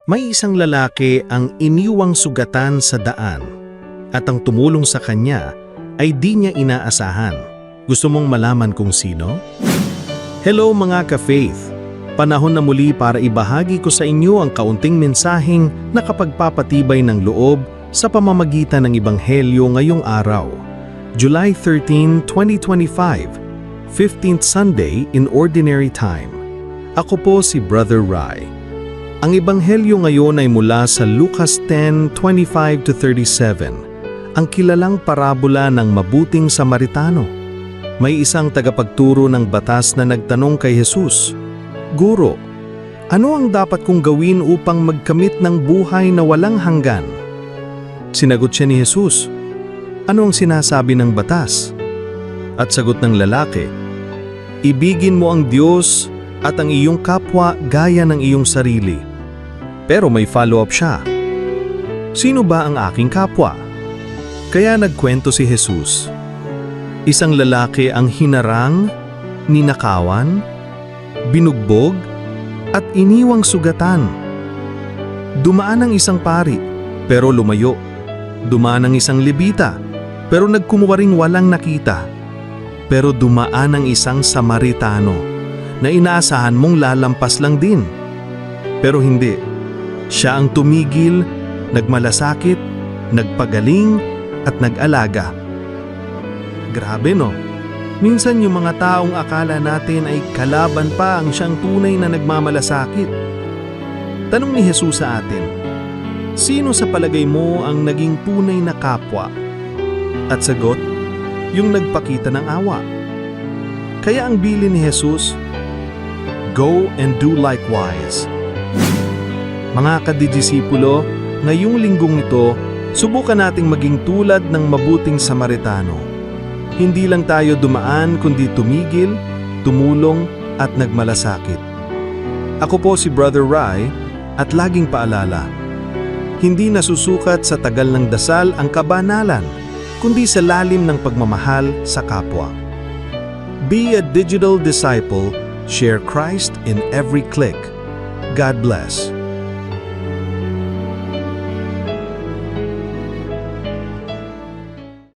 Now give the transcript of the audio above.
May isang lalaki ang iniwang sugatan sa daan at ang tumulong sa kanya ay di niya inaasahan. Gusto mong malaman kung sino? Hello mga ka-faith! Panahon na muli para ibahagi ko sa inyo ang kaunting mensaheng nakapagpapatibay ng loob sa pamamagitan ng Ebanghelyo ngayong araw, July 13, 2025, 15th Sunday in Ordinary Time. Ako po si Brother Rai. Ang Ebanghelyo ngayon ay mula sa Lucas 10:25-37, ang kilalang parabola ng mabuting Samaritano. May isang tagapagturo ng batas na nagtanong kay Jesus, "Guro, ano ang dapat kong gawin upang magkamit ng buhay na walang hanggan?" Sinagot siya ni Jesus, "Ano ang sinasabi ng batas?" At sagot ng lalaki, "Ibigin mo ang Diyos at ang iyong kapwa gaya ng iyong sarili." Pero may follow-up siya. "Sino ba ang aking kapwa?" Kaya nagkwento si Jesus. Isang lalaki ang hinarang, ninakawan, binugbog, at iniwang sugatan. Dumaan ang isang pari, pero lumayo. Dumaan ang isang Levita, pero nagkumuwaring walang nakita. Pero dumaan ang isang Samaritano, na inaasahan mong lalampas lang din. Pero hindi. Siya ang tumigil, nagmalasakit, nagpagaling, at nag-alaga. Grabe no? Minsan yung mga taong akala natin ay kalaban pa ang siyang tunay na nagmamalasakit. Tanong ni Jesus sa atin, sino sa palagay mo ang naging tunay na kapwa? At sagot, yung nagpakita ng awa. Kaya ang bilin ni Jesus, "Go and do likewise." Mga kadidisipulo, ngayong linggong ito, subukan nating maging tulad ng mabuting Samaritano. Hindi lang tayo dumaan kundi tumigil, tumulong at nagmalasakit. Ako po si Brother Rai at laging paalala, hindi nasusukat sa tagal ng dasal ang kabanalan, kundi sa lalim ng pagmamahal sa kapwa. Be a digital disciple, share Christ in every click. God bless.